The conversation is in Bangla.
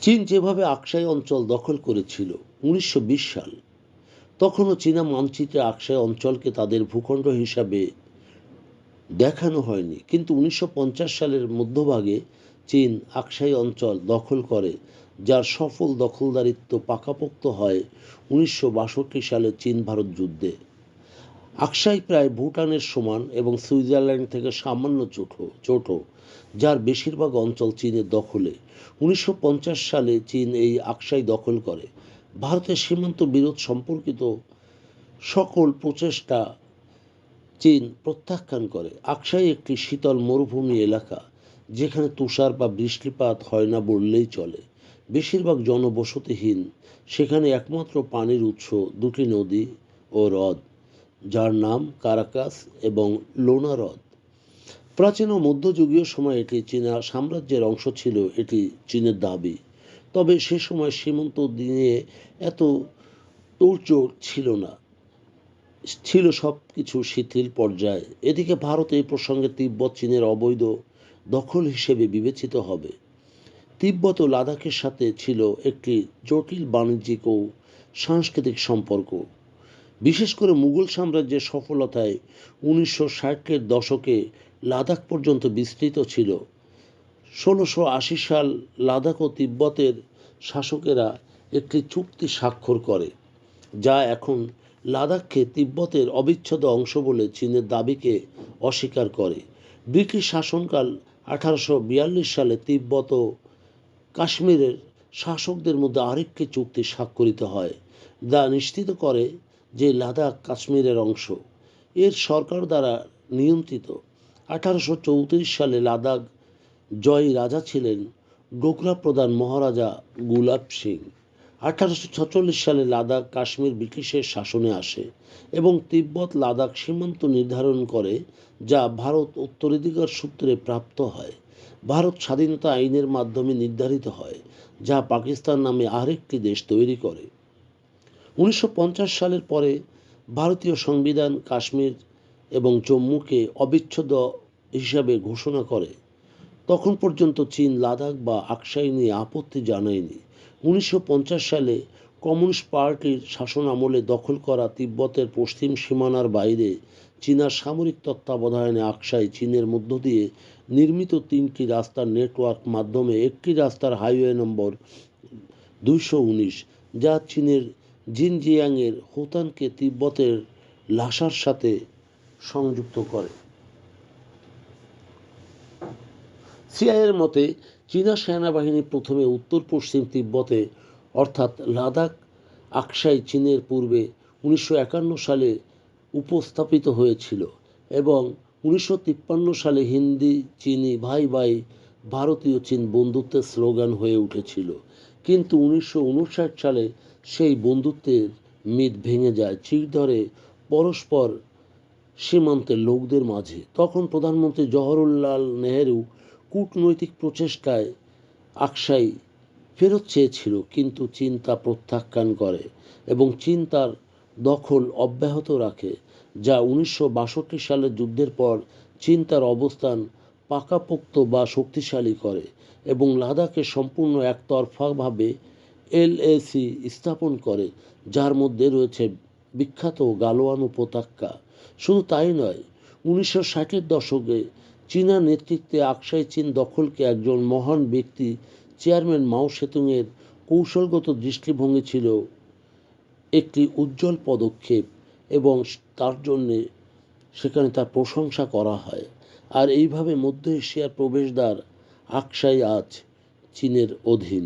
চীন যেভাবে আকসাই অঞ্চল দখল করেছিল 1920 সাল, তখনও চীনা মানচিত্রে আকসাই অঞ্চলকে তাদের ভূখণ্ড হিসাবে দেখানো হয়নি, কিন্তু 1950 সালের মধ্যভাগে চীন আকসাই অঞ্চল দখল করে, যার সফল দখলদারিত্ব পাকাপোক্ত হয় 1962 সালে চীন ভারত যুদ্ধে। আকসাই প্রায় ভুটানের সমান এবং সুইজারল্যান্ড থেকে সামান্য ছোট, যার বেশিরভাগ অঞ্চল চীনের দখলে। 1950 সালে চীন এই আকসাই দখল করে। ভারতের সীমান্ত বিরোধ সম্পর্কিত সকল প্রচেষ্টা চীন প্রত্যাখ্যান করে। আকসাই একটি শীতল মরুভূমি এলাকা, যেখানে তুষার বা বৃষ্টিপাত হয় না বললেই চলে। বেশিরভাগ জনবসতিহীন। সেখানে একমাত্র পানির উৎস দুটি নদী ও হ্রদ, যার নাম কারাকাস এবং লোনা হ্রদ। প্রাচীন ও মধ্যযুগীয় সময়ে এটি চীনা সাম্রাজ্যের অংশ ছিল, এটি চীনের দাবি। তবে সে সময় সীমান্ত নিয়ে এত তোড়জোড় ছিল না, ছিল সব কিছু শিথিল পর্যায়ে। এদিকে ভারত এই প্রসঙ্গে তিব্বত চীনের অবৈধ দখল হিসেবে বিবেচিত হবে। তিব্বত ও লাদাখের সাথে ছিল একটি জটিল বাণিজ্যিক ও সাংস্কৃতিক সম্পর্ক, বিশেষ করে মুঘল সাম্রাজ্যের সফলতায় 1960-এর দশকে লাদাখ পর্যন্ত বিস্তৃত ছিল। 1680 সাল লাদাখ ও তিব্বতের শাসকেরা একটি চুক্তি স্বাক্ষর করে, যা এখন লাদাখকে তিব্বতের অবিচ্ছেদ্য অংশ বলে চীনের দাবিকে অস্বীকার করে। ব্রিটিশ শাসনকাল 1842 সালে তিব্বত ও কাশ্মীরের শাসকদের মধ্যে আরেকটি চুক্তি স্বাক্ষরিত হয়, যা নিশ্চিত করে যে লাদাখ কাশ্মীরের অংশ, এর সরকার দ্বারা নিয়ন্ত্রিত। 1834 সালে লাদাখ জয়ী রাজা ছিলেন ডোগরা প্রধান মহারাজা গুলাব সিং। 1846 সালে লাদাখ কাশ্মীর ব্রিটিশের শাসনে আসে এবং তিব্বত লাদাখ সীমান্ত নির্ধারণ করে, যা ভারত উত্তরাধিকার সূত্রে প্রাপ্ত হয়। ভারত স্বাধীনতা আইনের মাধ্যমে নির্ধারিত হয়, যা পাকিস্তান নামে আরেকটি দেশ তৈরি করে। 1950 সালের পরে ভারতীয় সংবিধান কাশ্মীর এবং জম্মুকে অবিচ্ছেদ্য হিসাবে ঘোষণা করে। তখন পর্যন্ত চীন লাদাখ বা আকসাই নিয়ে আপত্তি জানায়নি। 1950 সালে কমিউনিস্ট পার্টির শাসন আমলে দখল করা তিব্বতের পশ্চিম সীমানার বাইরে চীনা সামরিক তত্ত্বাবধানে আকসাই চীনের মধ্য দিয়ে নির্মিত 3টি রাস্তার নেটওয়ার্ক মাধ্যমে একটি রাস্তার হাইওয়ে নম্বর 219, যা চীনের জিনজিয়াংয়ের হোতানকে তিব্বতের লাসার সাথে সংযুক্ত করে। সিআইএর মতে, চীনা সেনাবাহিনী প্রথমে উত্তর পশ্চিম তিব্বতে অর্থাৎ লাদাখ আকসাই চীনের পূর্বে 1951 সালে উপস্থাপিত হয়েছিল এবং 1953 সালে হিন্দি চীনি ভাই ভাই ভারতীয় চীন বন্ধুত্বের স্লোগান হয়ে উঠেছিল। কিন্তু 1959 সালে সেই বন্ধুত্বের মিথ ভেঙে যায় চির ধরে পরস্পর সীমান্তের লোকদের মাঝে। তখন প্রধানমন্ত্রী জওহরলাল নেহেরু কূটনৈতিক প্রচেষ্টায় আকসাই ফেরত চেয়েছিল, কিন্তু চীন তা প্রত্যাখ্যান করে এবং চীন তার দখল অব্যাহত রাখে, যা 1962 সালের যুদ্ধের পর চীন তার অবস্থান পাকাপোক্ত বা শক্তিশালী করে এবং লাদাখে সম্পূর্ণ একতরফাভাবে এলএসি স্থাপন করে, যার মধ্যে রয়েছে বিখ্যাত গালোয়ান উপত্যকা। শুধু তাই নয়, 1960-এর দশকে চীনা নেতৃত্বে আকসাই চীন দখলকে একজন মহান ব্যক্তি চেয়ারম্যান মাও সেতুংয়ের কৌশলগত দৃষ্টিভঙ্গি ছিল একটি উজ্জ্বল পদক্ষেপ এবং তার জন্যে সেখানে তার প্রশংসা করা হয়। আর এইভাবে মধ্য এশিয়ার প্রবেশদ্বার আকসাই আজ চীনের অধীন।